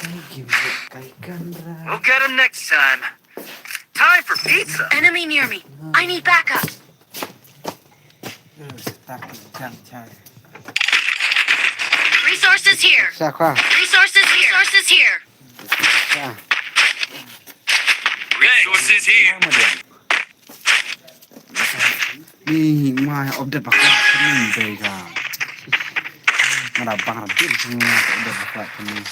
We'll get him next time. Time for pizza. Enemy near me. I need backup. Resources here. Resources here. Resources here. Resources here. Nih, mah update pakai ini bega. Merabang rabin semua update pakai ini.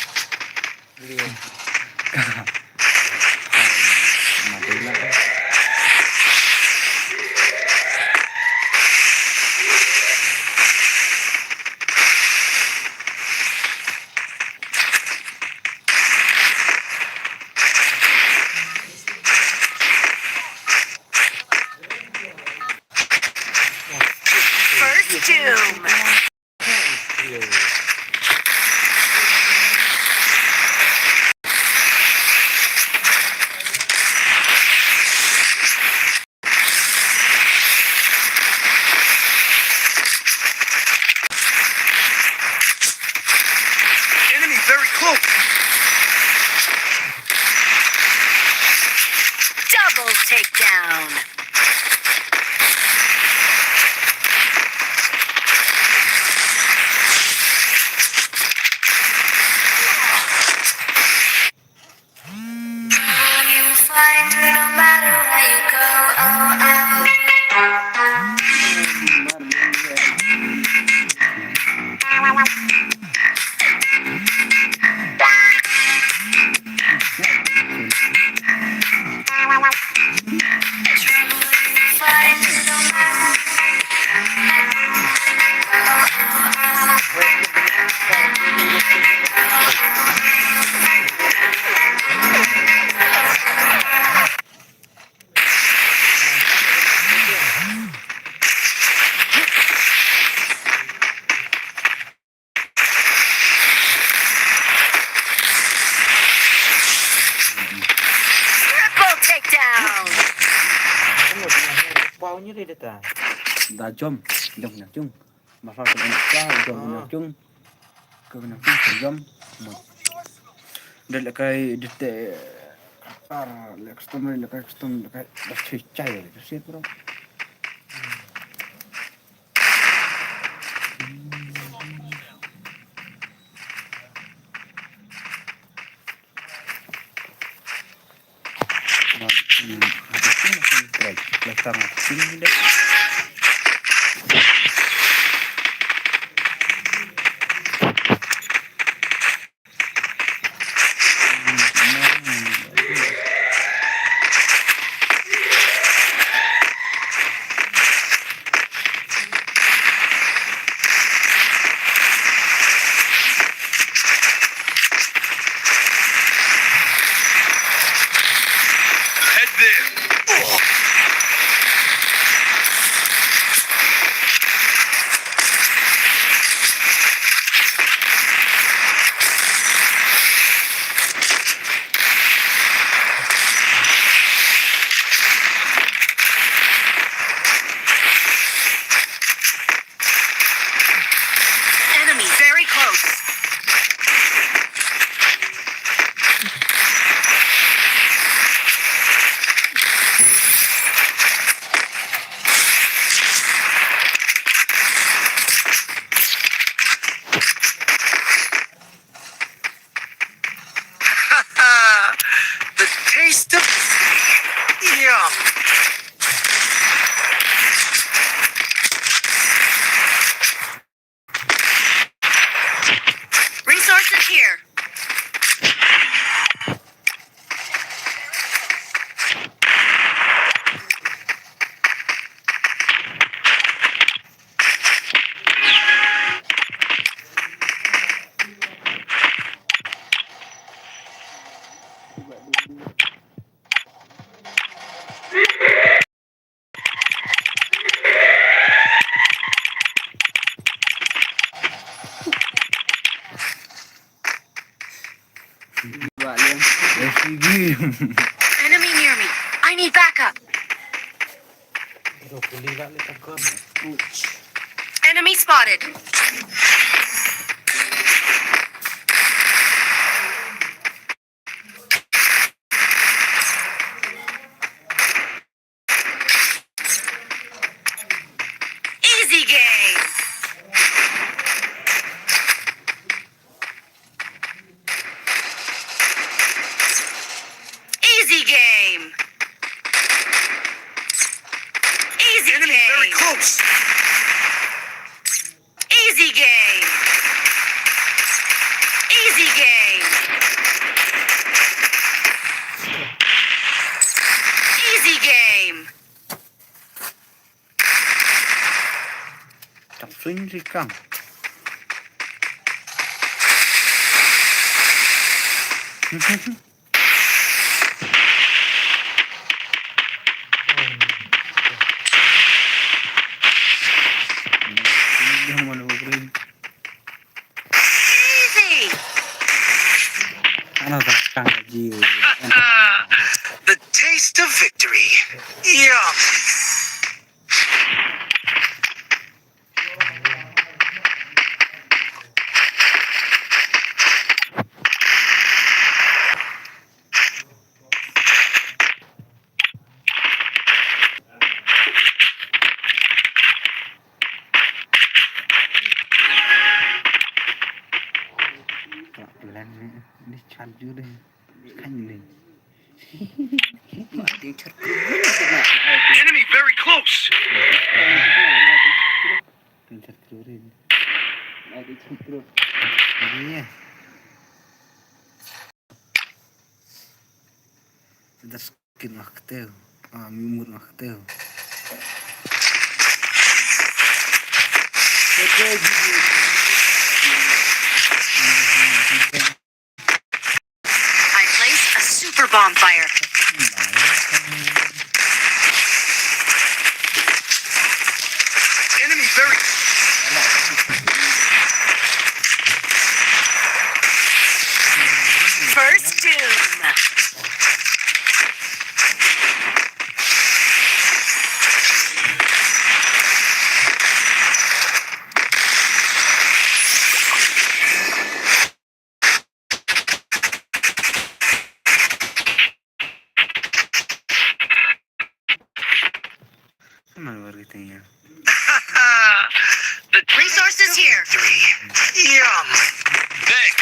First doom. Enemy very close. Double takedown. No matter where you go, triple takedown. Baunya dia dah. Dah jom punya cung. Masa tu jom punya cung. Punya cung jom. Dah lekai detek custom lekai dah cai tu siap bro. Head there. Enemy very close. The taste of yum. Resources here. Enemy near me. I need backup. Enemy spotted. sih Kang. Jangan mana beri. Easy. Ano tak Kang jiu. The taste of victory. Yum. Pelan ni charju deh. Kan ni. Mati charju. Enemy very close. Charju rin. Mati charju. Iya. Sudah skin aktif. Mimur aktif. I placed a super bonfire. Enemy very. First doom. Mana baru tanya. The Resources here. victory. Yum. Thanks.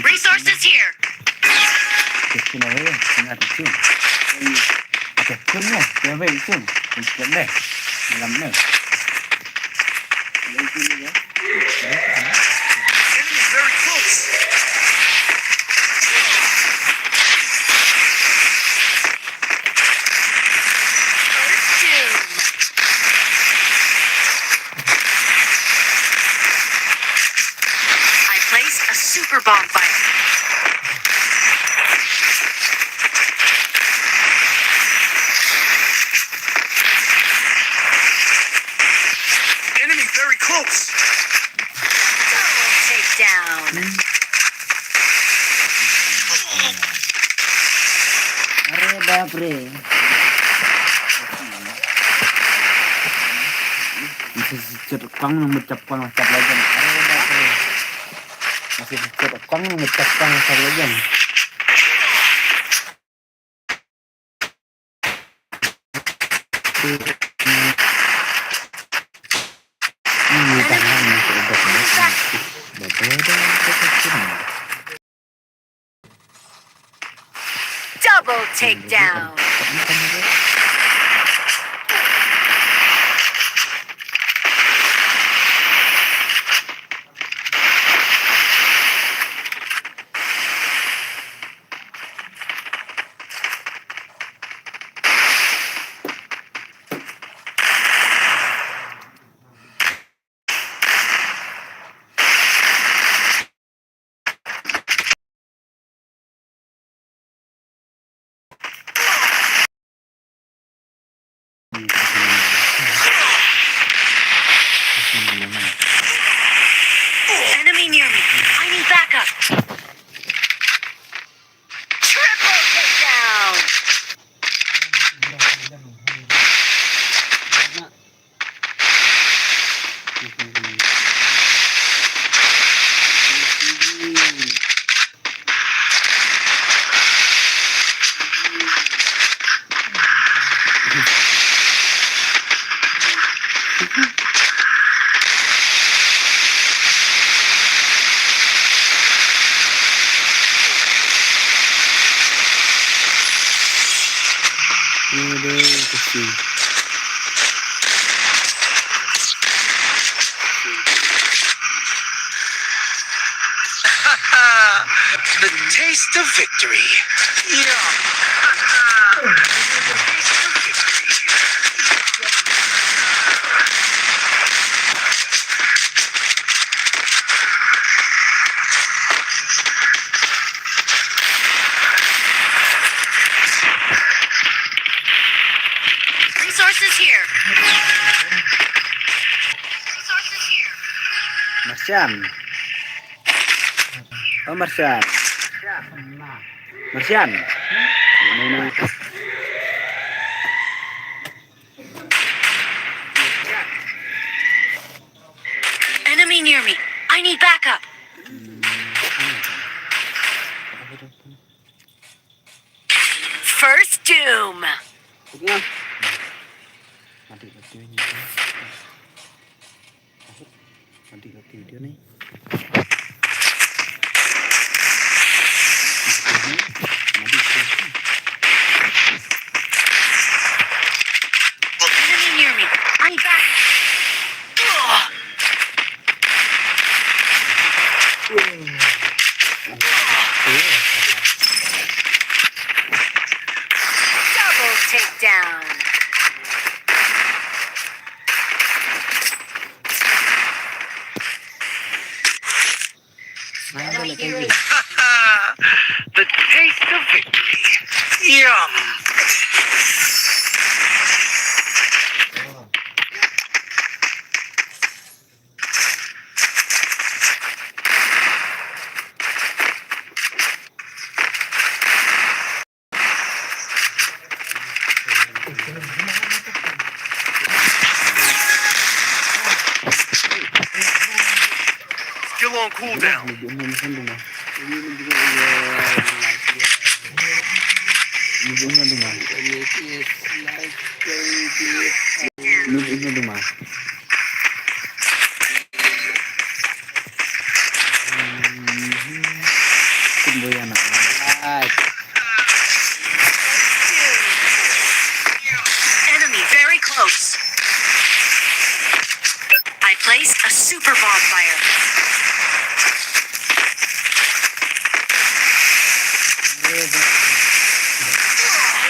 Resources here. Enemy very close. First doom. I placed a super bonfire. Enemy very close. Double takedown. Are bapre. Masih cerkang ngecapang ngecap lagi. Are bapre. Masih cerkang ngecapang ngecap lagi. Ini tangan masih obat. Double takedown. Enemy near me. I need backup. Triple takedown. The taste of victory. Yum. Resources here. Resources here. Marsian. Oh, Marsian. Marsian. Ini. Enemy near me. I need backup. First doom. Punya. Mati ini. Mati dia nih. Enemy near me. I need backup. Double takedown. Mana kayak gini? The taste of victory. Yum. Still on cooldown. Enemy very close. I placed a super bonfire.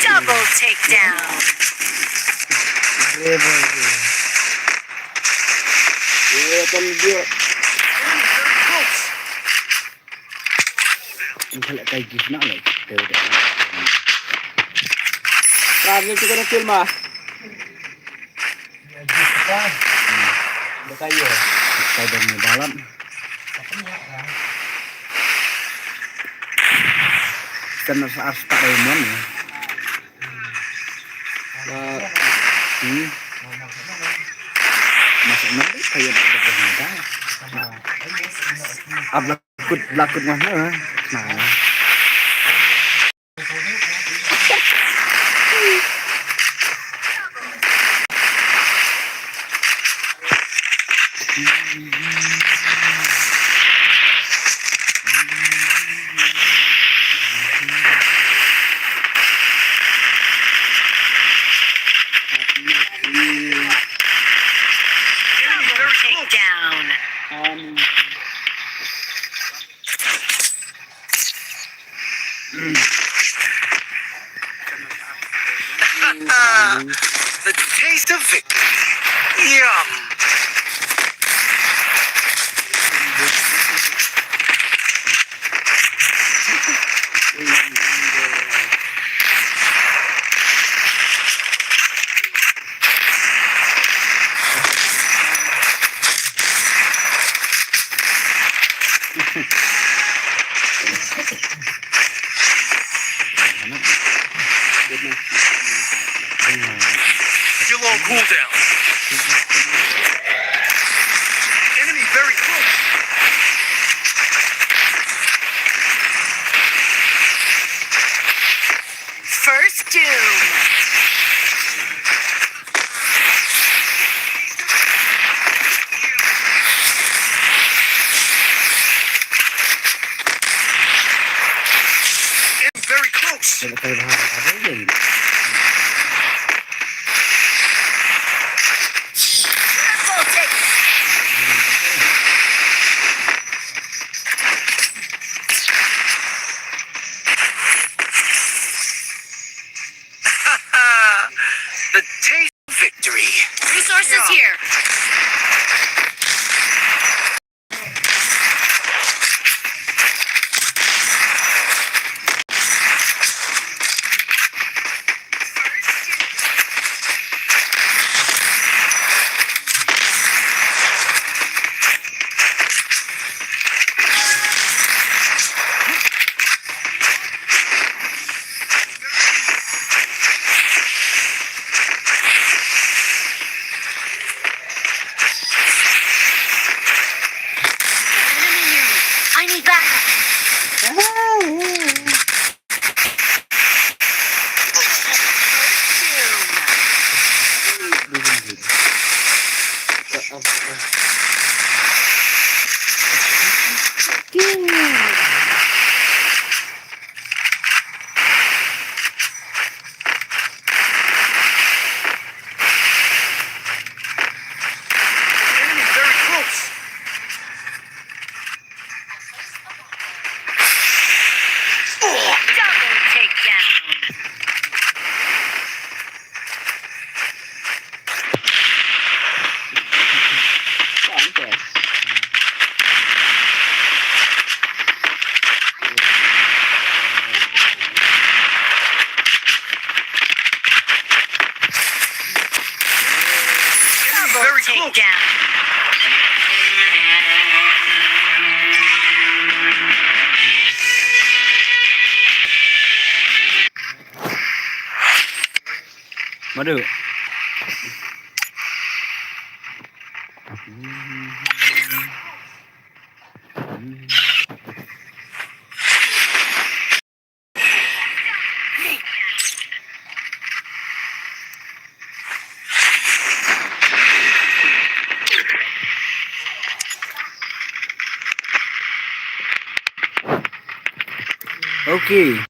Double takedown. Enemy very close. Kalau kayak gini lah, Ramai juga ada film ah. Kayu. Kayu di dalam. Karena harus tak lemon ya. Masuk nanti kayu ada benda. Belakut mana? Nah. Double takedown. The taste of victory. Yum. Still on cooldown. Enemy very close. First doom. Enemy very close. Kalau kayak bahan apa aja gitu. Double take. I need backup. Enemy very close. Double takedown. Enemy Double very close. takedown. Madu. Oke.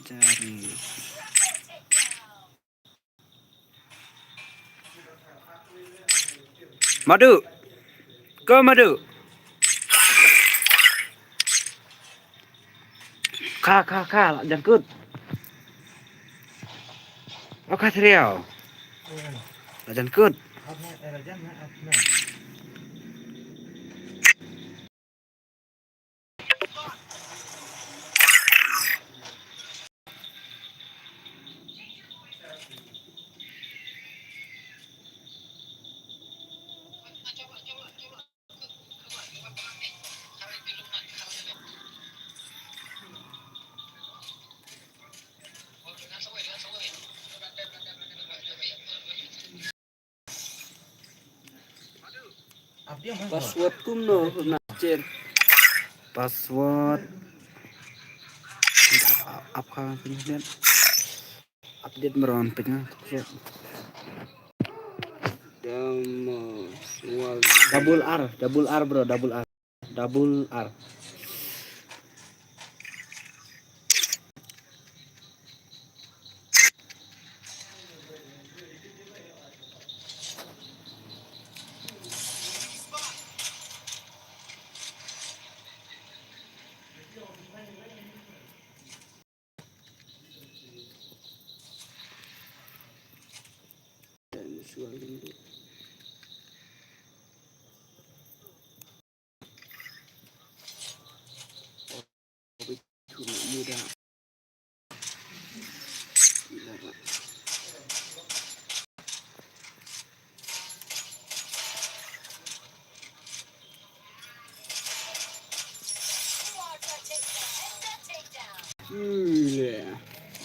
Cari. Madu. Go madu. Kha, jangkut. Oke, Triau. Jangkut. Password kuno nacer. Password apa kemudian update meron penya double R bro, double R.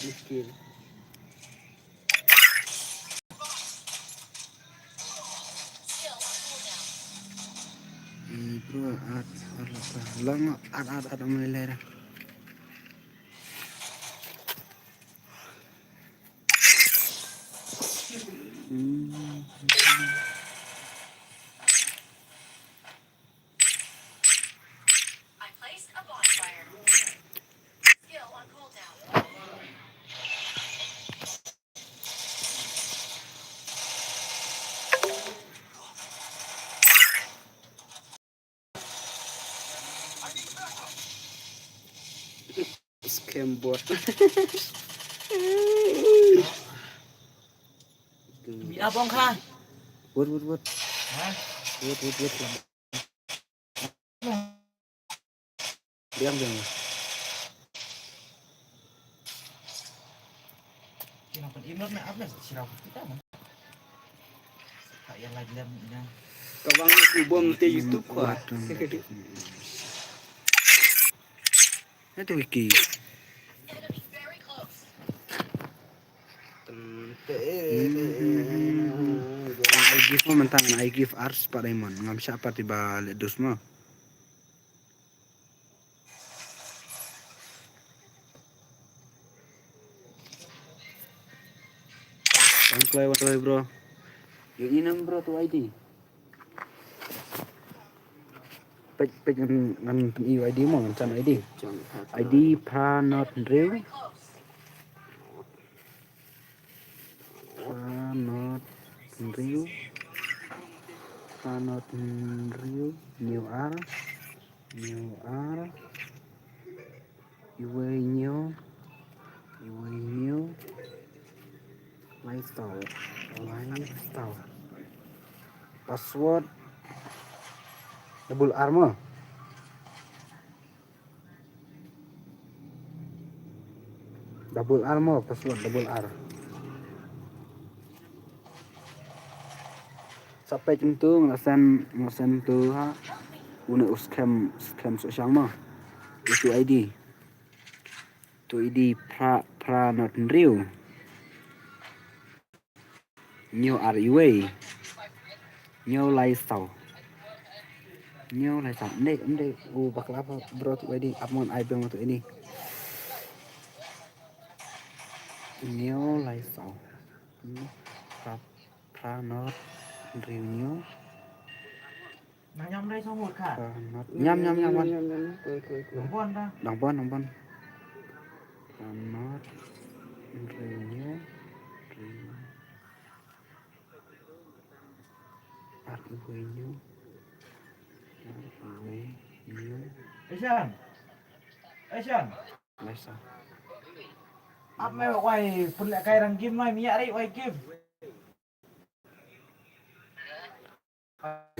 Mikir. Bro, ada meleleh. I placed a bonfire. Skill on cooldown. Scam bot. Abang kah? Buat. Hah? Buat. Diam. Kenapa imlek nak apa? Sirap kita mah. Kayak lagi lemnya. Kabang bom te YouTube kuat. Itu wiki. Enemy very close. I give mo mentang I give ars pa Raymond. Ngam siya pa tiba ledus mo. One play bro. Yung inang bro to ID. Page ngan ID mo ngan ID. ID Pranot Real. Very close. Pranot Real. New R. Iwe new. Lifestyle. Password double R mo. Password double R. Sampai tentu ngasen tu ha. Una scam so siang mo. Itu ID. Tu ID pra not real. New RUA. New lifestyle. Ini bakal apa bro tu ID amon ibang tu ini. New lifestyle. Pra not real new. Nang nhâm đây xong một khả. Nhâm one. Đúng con ta. Đồng bon. Not renew. Renew. Asian. Lấy sao? Áp mày quay phân lại cây đằng kim mày mía đấy quay kim.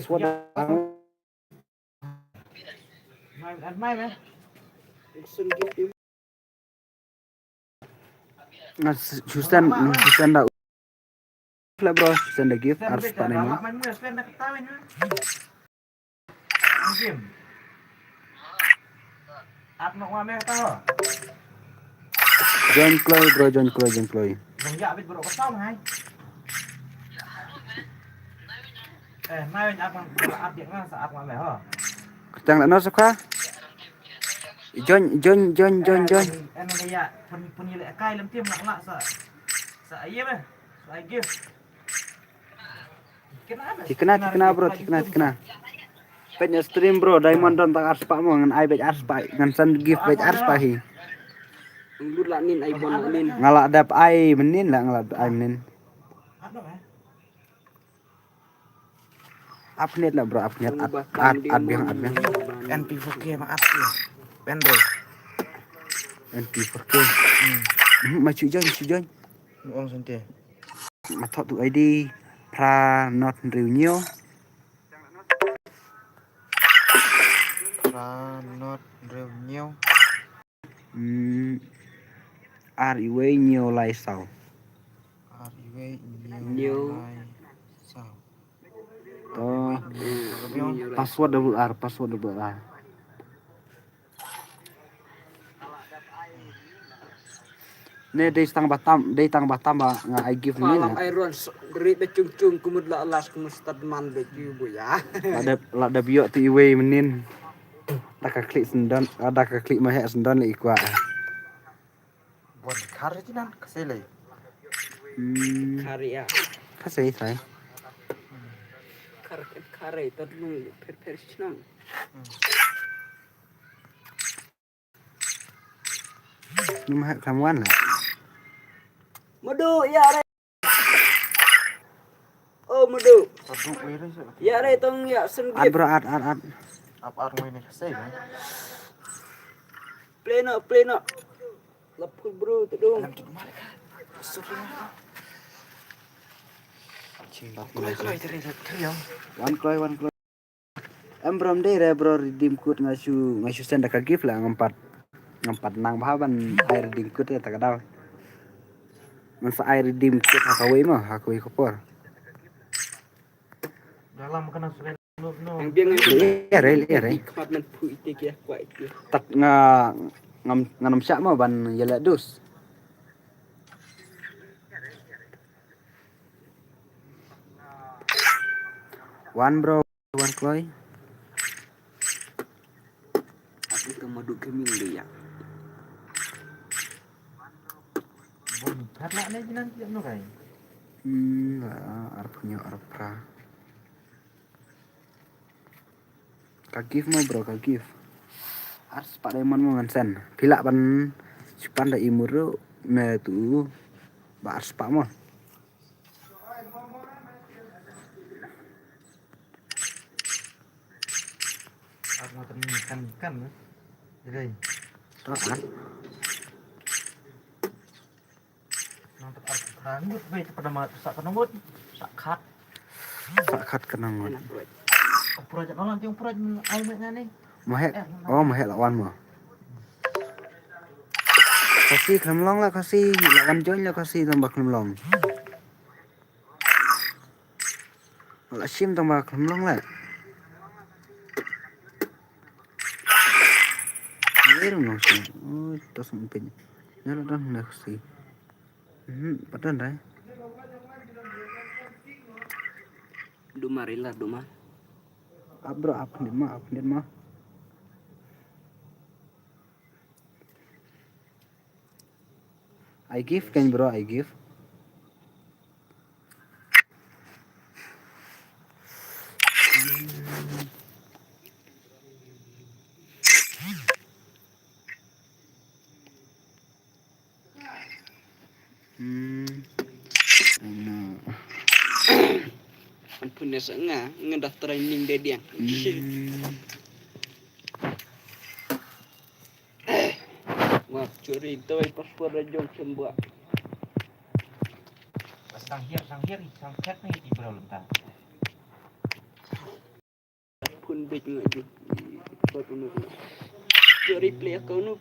What? Mày ăn mày mày. Susan dah. Lah bro, Susan dah give harus Spend pak beda, nama. main mưa spend dah ketahuin ha. Kim. Áp nó qua mày tao. John Chloe bro, John Chloe. Dòng dạ biết bro có xong hay. Mai mình áp áp điện nó áp ngoài mày hả? Tang nak nos apa? John. Em bây giờ phần như lại cay lắm tiêm lặng sợ ấy ấy sợ ai kia. Tikena bro, tikena. Penya stream bro, Diamond don tak harus pak mo ngan ai bej harus pak ngan san give bej harus pak hi. Lu lanin iPhone lanin. Ngalak dap ai menin lah ngalak ai menin. Update lah bro, update ad biang. NP4K maaf ya. Pendek. NP4K. Maju John. Uang sente. Matok tu ID pra not renew. Not revenue. RIW new lai sau. New. To password double R. Ne day tang batam ba nga I give ni Malam Iron ri be cung kumud la alas kumustad man be bu ya. La da bio ti we menin. Dak klik sendon, dak klik mah sendon le ikwa. Buat kar itu nan kesele. Karya. Kasih sai. Kare tadung per sinam. Ni mah kamuan lah. Madu ya re. Oh madu. Satu wira sih. Ya re tong ya sen Ad bro ad. Apa arung ini kesele? pleno. Lapul bro tadung. Kalau itu yang. One Chloe. Bro deh bro redeem code ngasu send ka gift lah ngampat nang bahaban air redeem code tak ada. Masa air redeem code hakawai kopor. Dalam kena sudah no. Ang biang Iya. Department pu itik ya kwa itu. Tak ngam syak mau ban yala dus. One Chloe. Aku ke madu keming dia ya. Karena ini nanti no kai. Arpunya arpra. Kagif mau bro, kagif. Ars Pak Diamond mau ngansen. Pila ban sipan da imur me tu ba ars Pak mau. Aku mau ikan. Jadi. Taat. Nonton rambut baik pada mat sak kenongut sak Sakat kenangan. Enak bro. project orang tiung project aimnya nih. Mahek lawan mo. Kasih kemlong lah kasih lawan join lah kasih tambah kemlong. Lah sim tambah kemlong lah. Meron lang siya. Oh, ito sa umpin. Meron lang na kasi. Padan dah. Dumarilah dumar. Bro, update mah. I give kan bro, I give. Ampun ya ngedah training dia dia. Wah, curi itu paspor jom sembuh. Sang chat nih di belum tak. Pun big ngaju. Paspor nu. Curi play account nu.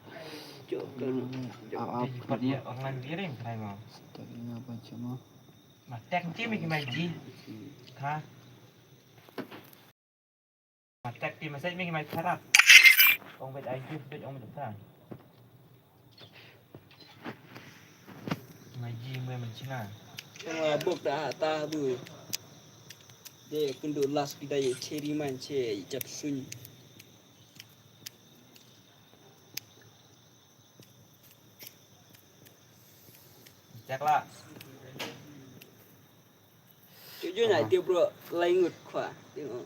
Jok kan. Cepat dia online kirim kai mau. Teknya apa cuma? Mà tag chứ mình mày gì hả mà tag thì mà sẽ mình mày thật ông biết ai chứ biết ông được ta mày gì mày mình chứ nào Sama bok dah ta bu. Dia kundu last kita ye ceri man ce jap sun. chắc là Jujur nak dia bro lain ngut kha. Tengok.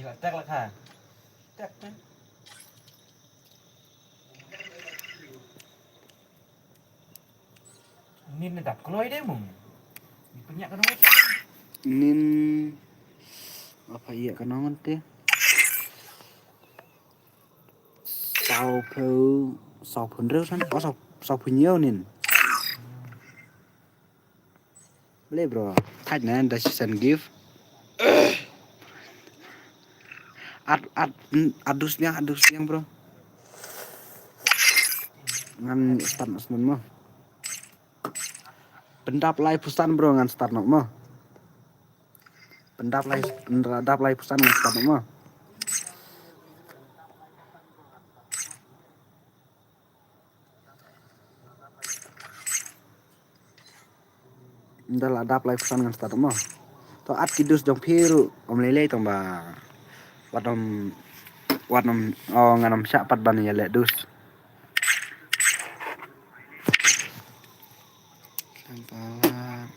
mình lại tag là hả tag đấy nên là đặt lối đấy mùng punya kan orang Nin apa iya kan naman teh? Sau phun rêu san, có sau phun nhiều nin. Boleh bro, tag na da season gift. Adusnya bro. Ngan start nasmen mo. Pendap lai pusan bro ngan start nok mo. Pendap lai pusan ngan start nok mo. Ndal adap lai pusan ngan start nok mo. To at kidus jong piru om lele tong ba. Wadom nganam syak pat ban ya le dus. Tampalan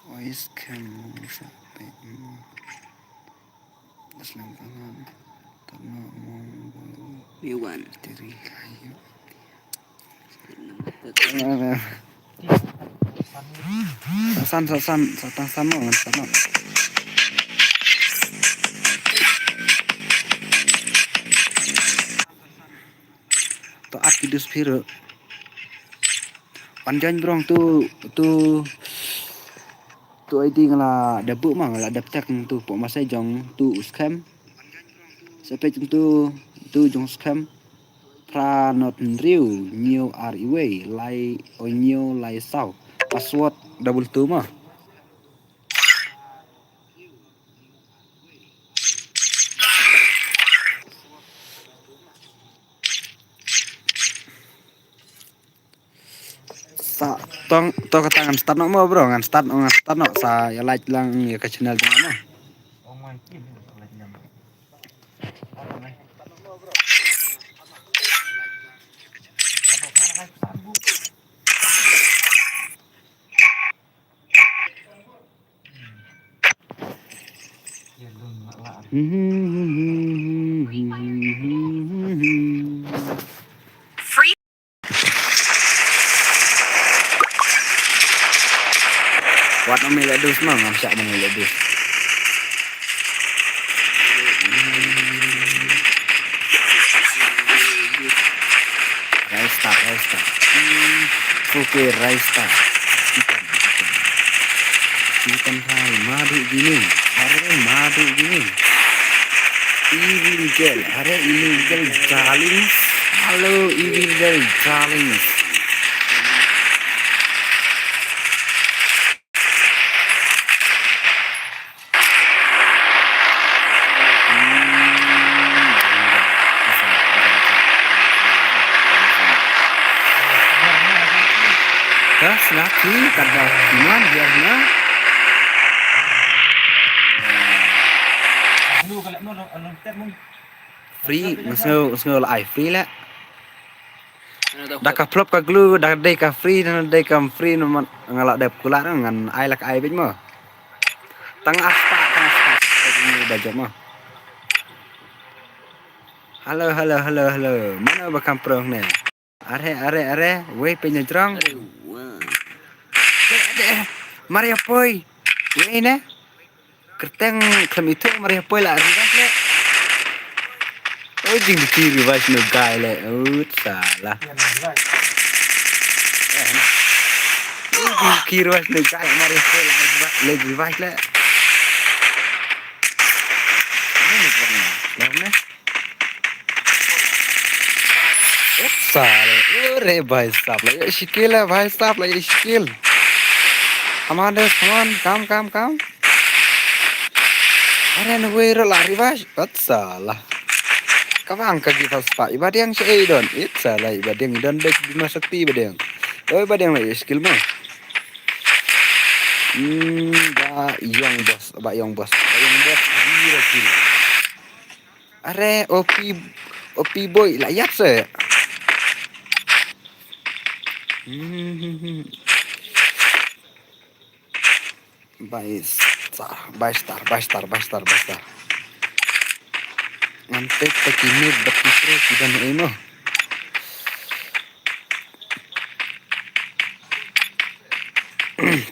voice cam sampai Tampalan terno Dewan. diri kayu. San mo ngan san mo. To at kidus piru. Panjang bro tu ID ngala debut mah ngala dapet tu pok masai jong tu scam sampai tu jong scam pra not real new REW lai new lai sau password double tu mah sa tong ketangan start no bro ngan start no sa ya like lang ya ke channel tu mah ông mày kiếm được lại nhầm Free. Wat no mele dus mah ngam syak mele dus Raista oke Raista Ikan hai madu gini illegal challenge halo illegal challenge Gas lagi kata gimana biarnya lu kalau mau lo tag mung free ngesel ai free lah dah ka flop ka glue dah dei ka free no man ngalak dep kula ngan ai lak ai bej mo tang aspa ini bajak mo Halo. Mana bakam prong ne? Are. Wei penyerang. Ada. Maria poi. Wei ne? Kerteng kami itu Maria poi lah revive le. Oh jing di revive no guy le. Oh salah. Jing revive no guy Maria poi lah revive le. Mana? साले अरे भाई साहब ये skill है भाई साहब ये skill हमारे काम अरे नवे रो lari bas salah kawang kaki pas ibadah yang seidon it salah ibadah yang idon baik bima sakti ibadah oh ibadah yang lagi skill mah ba yang bos gila are OP boy layak se By star. Ngantek tekini berkisru sudah ino.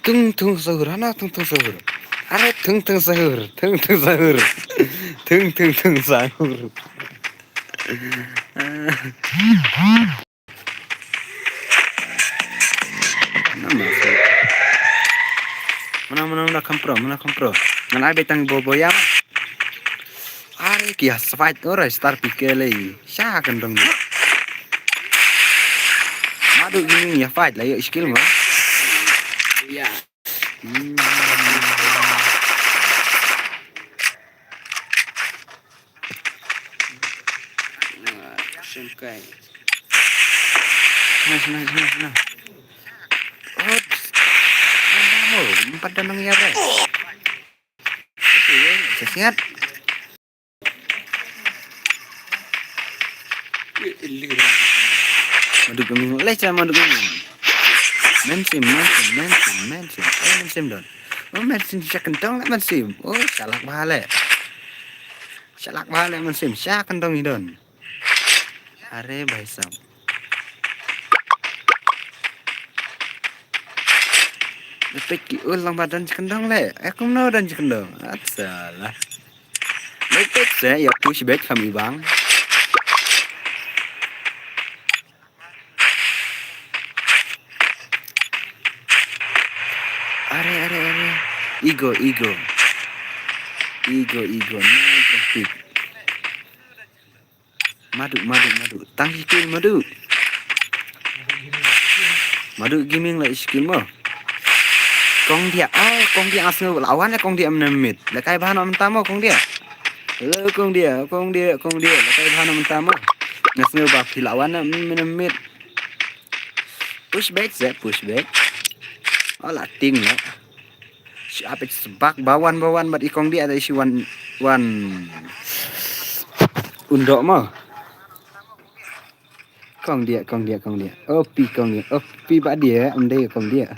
Tung sahur. Are tung sahur. Tung sahur. Mana kampro. Ngan ai betang boboyam. Are kia fight ora star pikele. Sya kan dong. Madu ini ya fight lah ya skill mah. Ya. Sengkai. Nah. Oh, empat dan ya, Bre. Sehat. Madu keming leca madu keming. Mensim don. Oh, mensim syak kentong lah mensim. Oh, salak bahale mensim syak kentong idon. Are baisam. Lepeki ulang badan cikendang le. Aku mau dan cikendang. Salah. Lepek saya ya push back kami bang. Are. Ego. No traffic. Madu. Tang skill madu. Madu gaming lah skill mo. Kong dia asal lawan kong dia menamit. Lekai bahan mentamo kong dia. Lo kong dia. Lekai bahan mentamo. Asal baki lawan menamit. Push back. Oh lating lah. Siapa sebak bawan bat ikong dia ada isi one undok mah. Kong dia. Opi bak dia kong dia.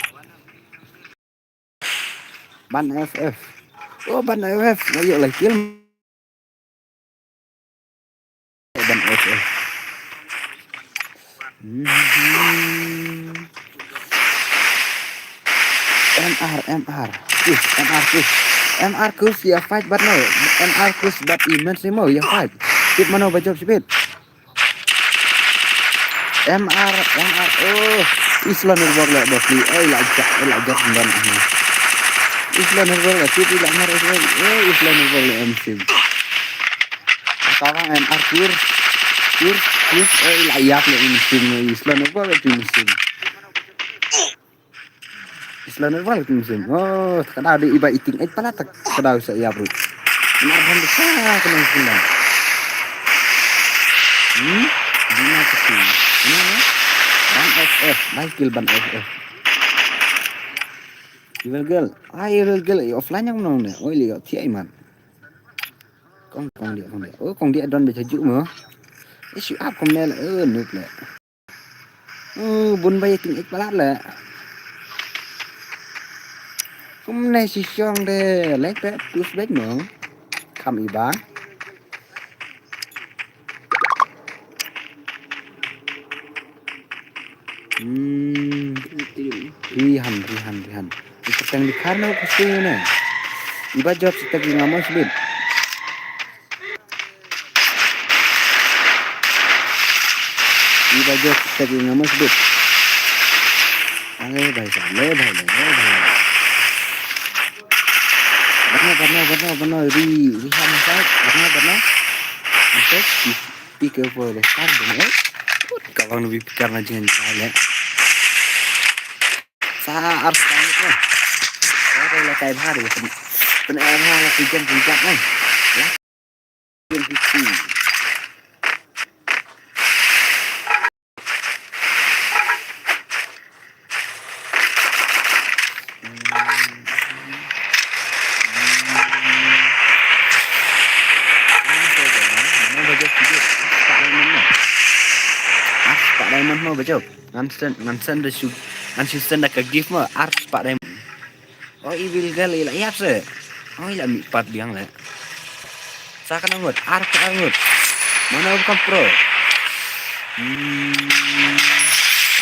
Ban FF. Oh, ban FF. Ayo lah kill. Ban FF. MR kus ya fight bat no. MR kus bat immense mau ya fight. Speed mana bajok speed. MR. Oh, Islam nervor lah bosli. Oh, lajak dan ini. Islam nervor lah. Speed tidak marah. Oh, Islam nervor lah MSIM. Sekarang MR kur. Oh, layak lah MSIM. Islam nervor lah MSIM. Oh, kada ada iba iting pala tak kada usah ya bro. Benar besar kena kena. Gimana sih? Ban FF, ban FF. Girl. Offline yang nong ne. Oh lihat thi man. Kong dia. Oh kong dia don baca juk mo. Isu up kom ne nuk le. Oh bun bay iting pala le. Hôm nay si chong de lek de plus back no. Kam ibang. Rihan. Ikut yang di karena pasti ini. Iba jawab setiap ngamas bit. Iba jawab setiap ngamas bit. ले भाई साहब ले भाई बना रिहान साहब बना untuk pikir boleh start dengan kawan lebih karena jangan salah saat banget lah ada lekai hari penerima lagi jam puncak kan ya jam itu Pak Diamond mau baca ngansen dah ke gift mah art Pak Diamond oh ibil gali lah ya se oh ilah mipat biang lah seakan angut art angut mana bukan pro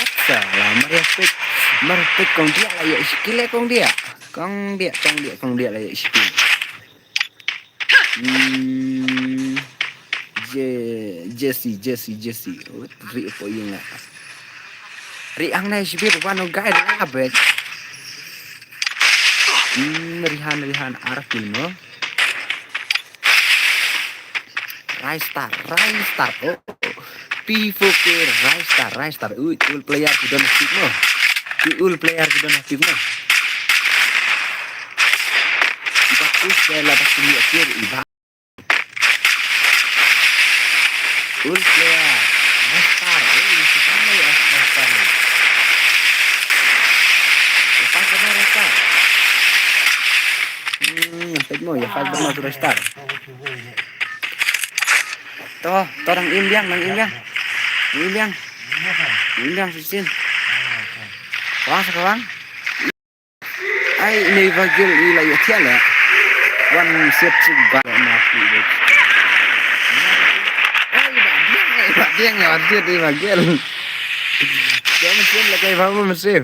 apa lah merespek kong dia lah ya skill kong dia lah ya skill Jesse ri po yung nga ri ang na sibir wano guide nga bet rihan arfil mo Rise Star oh P4K Rise Star ul player di domestik mo bagus ya lah pasti akhir iba ul player Star sekarang ya Star lepas benar Star nyampe mo ya pas benar sudah Star toh orang imbiang sisin kawan ai ini bagil ilai tiala one set sudah mati dia ngewatir di bagel dia mesin lah kayak apa mesin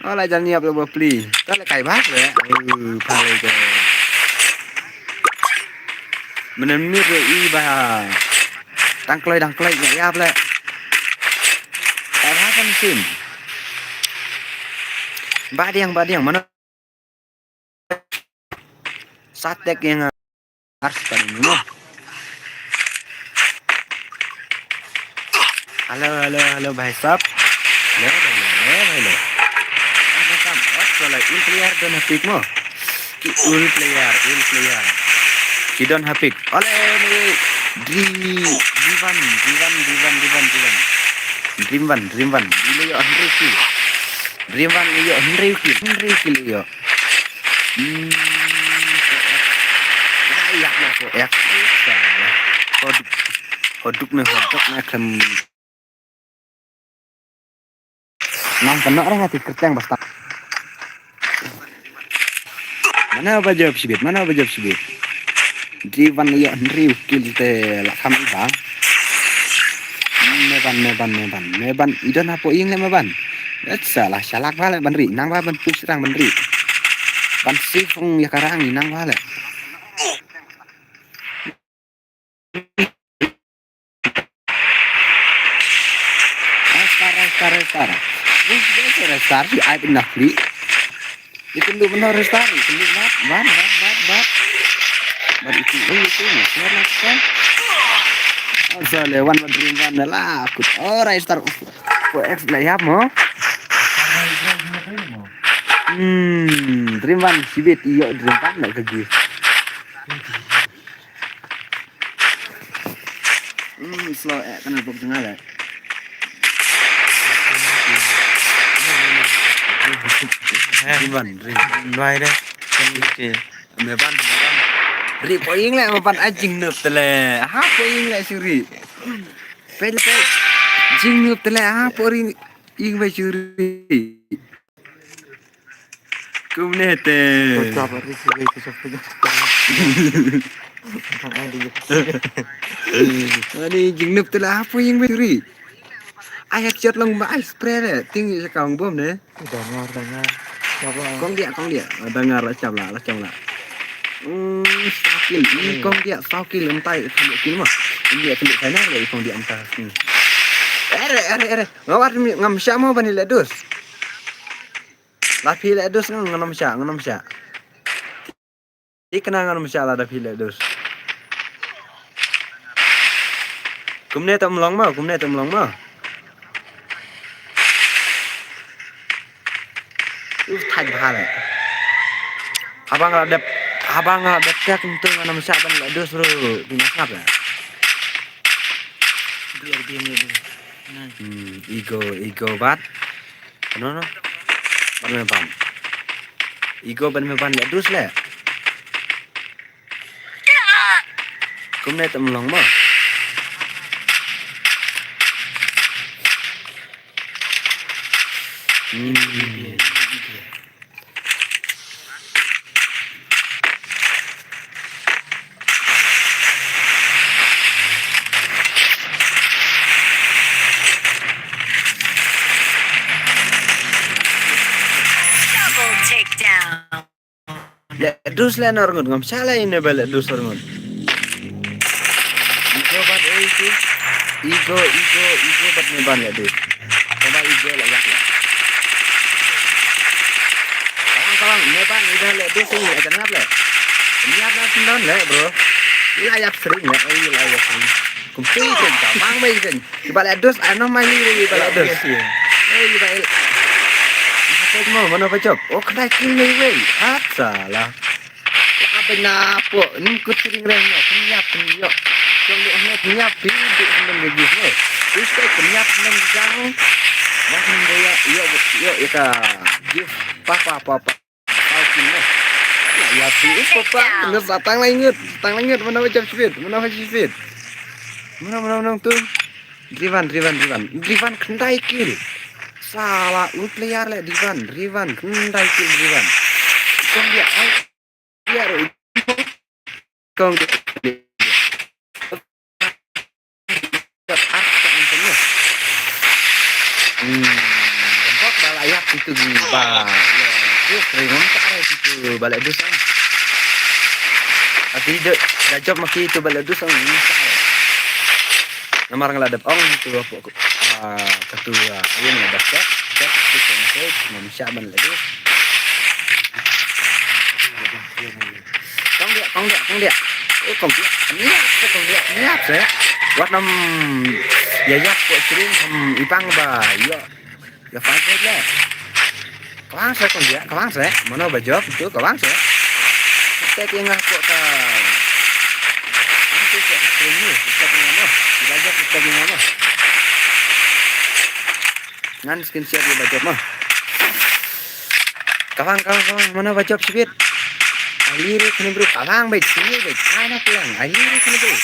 oh lah jangan nyiap lo beli tak lah kayak apa ya paling ke menemir iba tangklai nyiap lah kayak apa mesin badiang mana satek yang harus pada Halo भाई साहब ले apa kam soalnya ul player don hapik mo ki ul player ki don hapik oleh Dream1 dilo yo Henry yo ya hoduk nih kan nang kena orang hati kerteng basta mana apa jawab sibit Drivan ya Henry kill te la kami bang meban idan apa ing le meban salah salak bale banri nang ba ban push rang banri ban sifung ya karang nang bale Restar di aib nakli itu lu benar restar itu lu bat itu kan asal lewan Dream1 lah aku restar PX lah ya mo Dream1 sibit iyo Dream1 lah kegi slow kan album tengah lah Dream1 loài đây meban ri poing lại meban anjing nup tele ha poing lại suri pel jing nup tele ha poring ing be suri kumne te ani jing nup tele ha poing be suri Ai chợt lông mà ai spray đấy tinggi sekarang bom deh. Dengar. Coba. Kong dia dengar lah cam lah. Sakil ini kong dia sakil entai kami kil mah. Ini kami sana le kong dia entar. Ngawat ngam sya mau bani ledus. Lapi ledus ngam sya. Ikna ngam sya la lapi ledus. Kumne tam long mah. Thay bahal. Abang ada tek untuk ngam sya bani ledus bro. Dimasap ya. Biar dia ni. Nah. Ego bat. No. Ban ban. Ego ban ledus le. Kumne tam long mah. Double takedown. Ledus le norngun ngam sala ini bal ledus norngun. Ego bat itu. Ego bat meban ledus. Coba ego lah yak lah. Kawan meban udah ledus ini aja ngap le. Niat nak sendon le bro. Layak sering ya, layak sering. Kumpul kan, bang mai kan. Coba ledus ano mai ni bal ledus. Bal. Apa mau mana bacok? Oh kena kill ni weh. Salah. Apa nak po? Ni kucing reng nak penyap. Kong dia hanya penyap di lagi ni. Terus penyap nang jang. Macam dia yo ika. Give papa. Kau kini. Ya sih papa. Nggak datang lagi mana bacok speed. Mana tu. Drivan kendai kill. Salah, player le Drivan kendai kill Drivan. Kong dia kong dia Tempat balayak itu gimana? Terus ringan cara itu balak dusan. Ati dah job maki itu balak dusan ini cara. Namar ngeladap itu apa ketua ayo ngeladap cek itu konsep manusia ban lagi. Kong dia. Kong dia niat saya. Wat nam yayak ko sering ipang ba ya fine le. Kawang saya mana ba job itu kawang saya. Kita tinggal ko ta. Nanti kita tinggal belajar kita gimana. Ngan skin share di bajop mah. Kawang mana bajop sipit. Aliri kene bro kawang baik sini baik ana pulang. Aliri kene bro.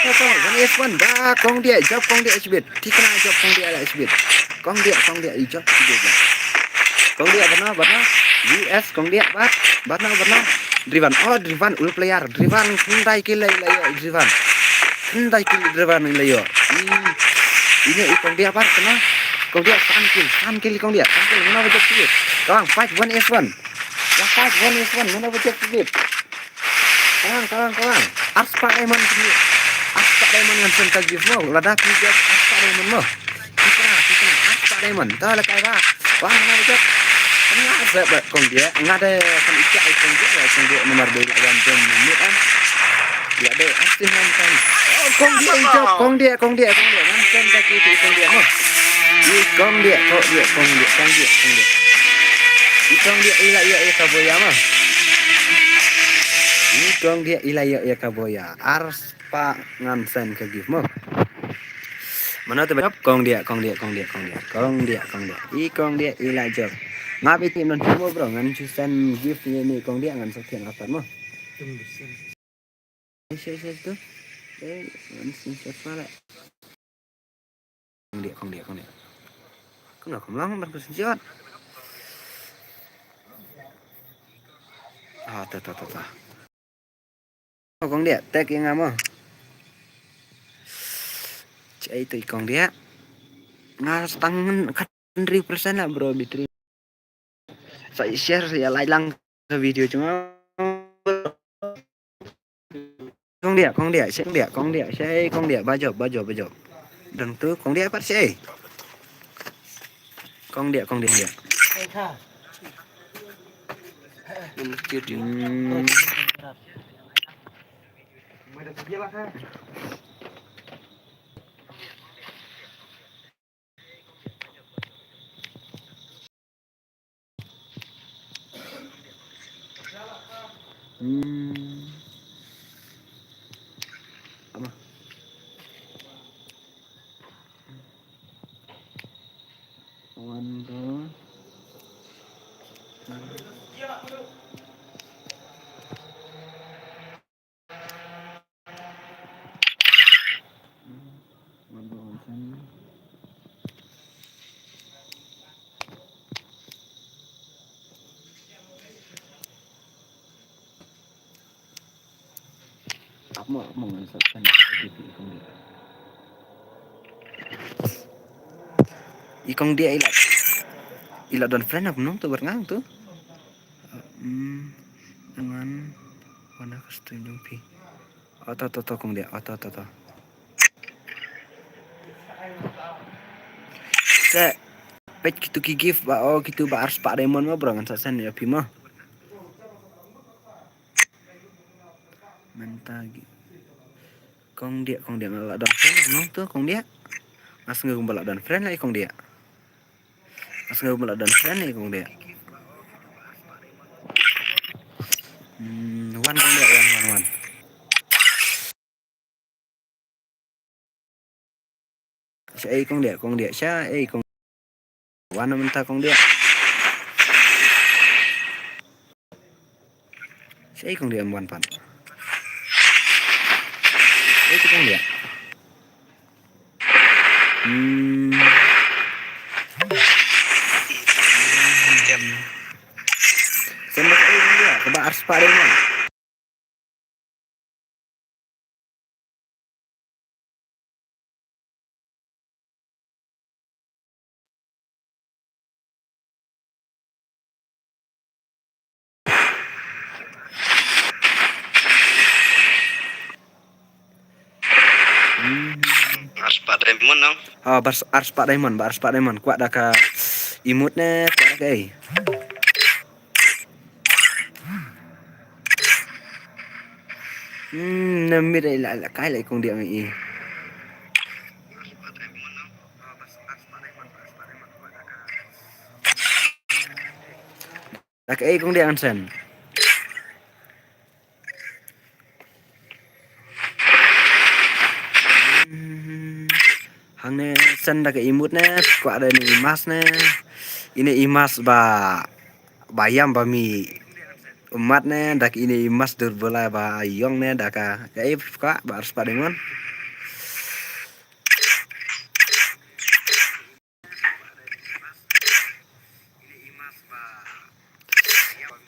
Kau F1 dah kong dia job kong dia sipit. Tikna job kong dia lah sipit. Kong dia job sipit. Kong dia benar US kong dia benar Drivan ul player Drivan kendai kill Drivan kendai kill Drivan layo ini kong dia kena kong dia kan kill kong dia mana bocok sipit kawang fight 1S1 mana bocok sipit kawang Arspa Diamond ngansen ka give mo lada ki job Arspa Diamond mo kita Arspa Diamond ta la kai ba wah mana bocok Ngada kong dia ngada kan ikat kong dia nomor 2 lawan jam menit kan dia ada asing kan kong dia ngansen kaki itu kong dia mo kong dia ila kaboya mah kong dia ila kaboya Arspa ngansen ke give mo mana tu kong dia ila job ngap itu non semua bro ngan susan gift ni kong dia ngan sekian apa mo saya tu ngan susan pala kong dia kena kemelang berkesenjat ta kong dia tag yang apa cai tu kong dia ngas tangan kan 100% lah bro diterima. Saya share saya like lang ke video cuma con đĩa sẽ con đĩa ba chục đừng tư con đĩa bắt xe con đĩa ไอ้ค่ะ Nama kiri.ไม่ได้เยอะละค่ะ apa kawan tuh aku mau ngesatkan gitu ikong dia ilat dan friend apa nong tuh berngang tuh dengan warna custom jumpi atau kong dia atau saya pet gitu gift ba oh gitu ba ars pak Raymond mah berangan sasan ya pima mentagi kong dia ngelak dan friend nong tuh kong dia mas ngegumbal dan friend lagi kong dia mas ngegumbal dan friend lagi kong dia wan kong dia wan saya kong dia saya kong wan mentah kong dia saya kong dia wan pan itu kong dia sembah kong dia keba ars pak Raymond Ars Pak Raymond dong. ars pak Raymond kuat dah ka imutnya kuat dah kai namit lại cái lại công điện này là cái công điện sen hàng này sen là cái imut nè quả đây này imas nè ini imas bayam mi umat nè dak ini imas durbala ba yong nè dak cái kak harus pada mon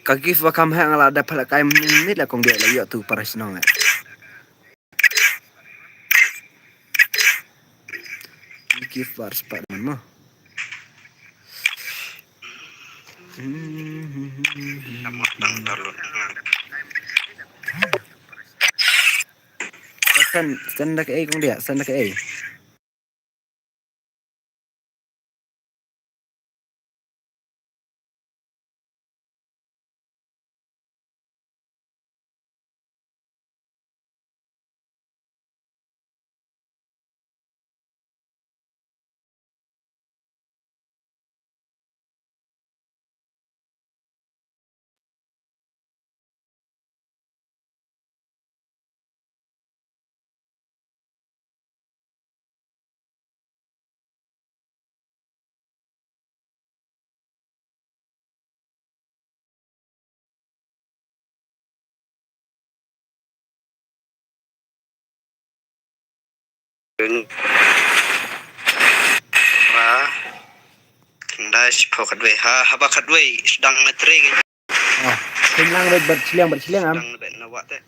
kagif ba kam hang ala dapat kai menit lah kong dia lah yo tu paras nong lah kagif harus pada mon mo sen dak ai kong dia sen dak ai Kendai sipokat we habakat we sedang ngetre gitu. Kenyang berciliang am Sedang nebek nawak teh.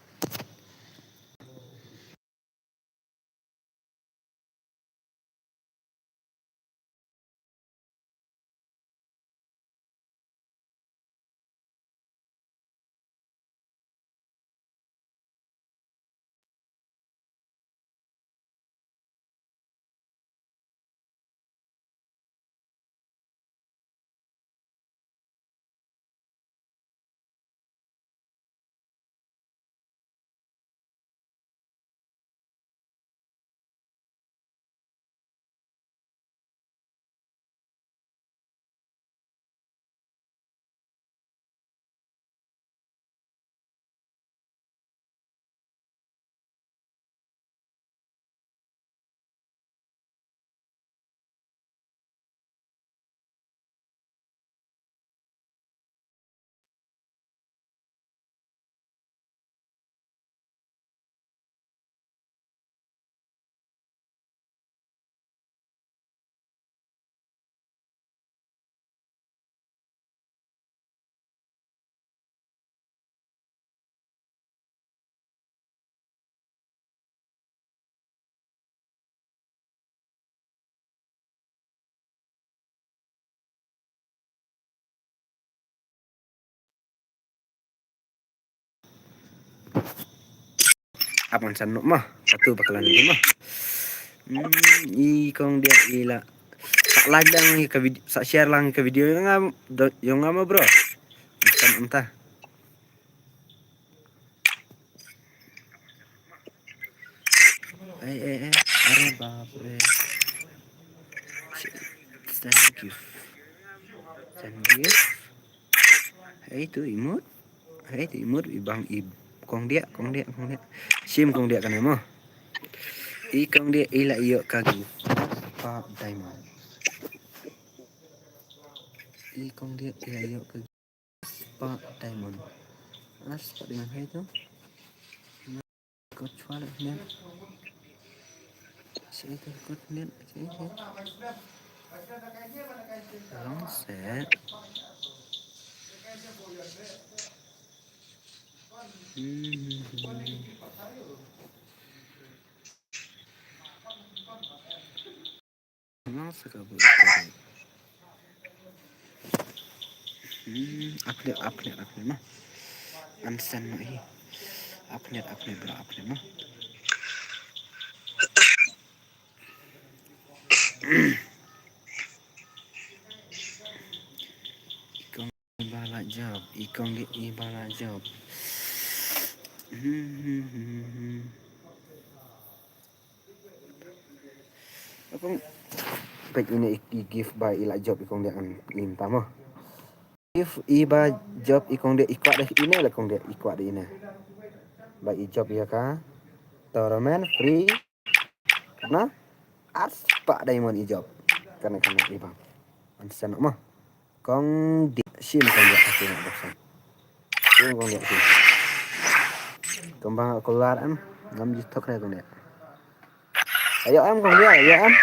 Apang san mah satu bakalan ini mah. I kong dia ila sak live lang ke video, sak share lang ke video yang ngam bro. Entah. Are bapre. Thank you. Itu imut. Itu imut ibang kong dia. Sim kong dia kan mo. I kong dia ila iyo kagi. Pak diamond. I kong dia ila iyo kagi. Pak diamond. Pak diamond itu. Coach wala niyan. Itu coach niyan. Long set. Long set kabur. Update mah. Ansan mah ini. Update bro, update mah. Ikong di ibala job. Akong baik ini give by ila job ikong dia an minta mah. If iba job ikong dia ikwat deh ini lah ikong dia ikwat di ini. Baik job ya ka. Tournament free. Karena Pak diamond job. Karena iba. Ansan mah. Kong di sim kong dia aku nak bosan. Sim kong dia sim. Kembang keluar em 5 juta kaya kong dia. Ayo em kong dia, ayo em.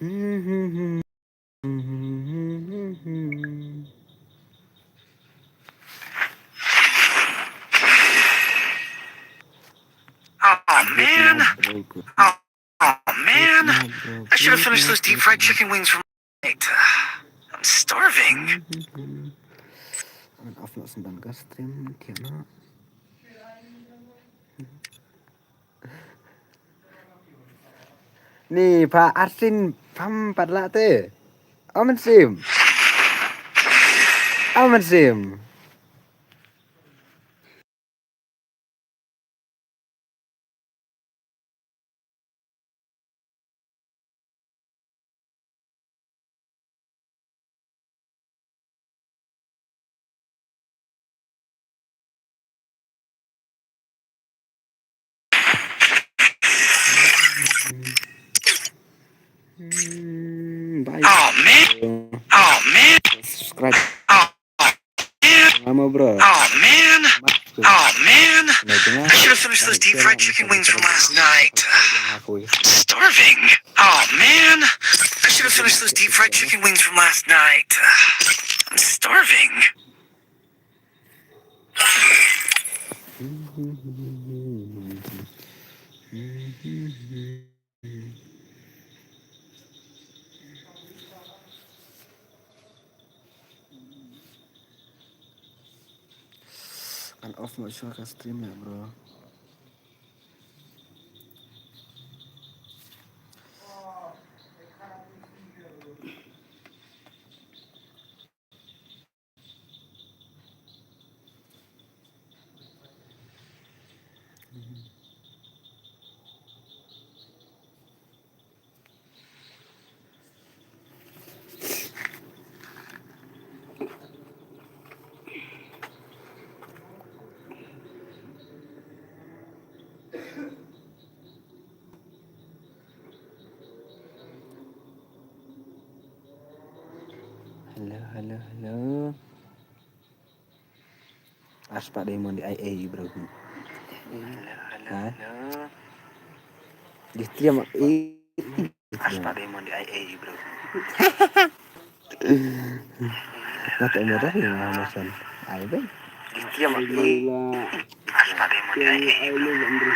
Oh man! Oh man! I should have finished those deep fried chicken wings from last night. I'm starving. Off nak sembilan ke stream tiana. Nih Pak Arsin pam padla tu. Aman sim. Bye. Oh man! Subscribe. Oh man! Nama bro. Oh man! I should have finished those deep fried chicken wings from last night. I'm starving. Oh man! I should have finished those deep fried chicken wings from last night. I'm starving. Kan off mau suara stream ya bro. halo. Aspak Demon di IA bro. Halo. Di stream Aspak Demon di IA bro. Mata merah ya Masan. Ayo bang. Di stream Aspak Demon di IA bro.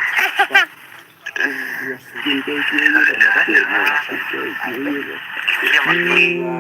Mata merah ya Masan. Ayo bang. Di stream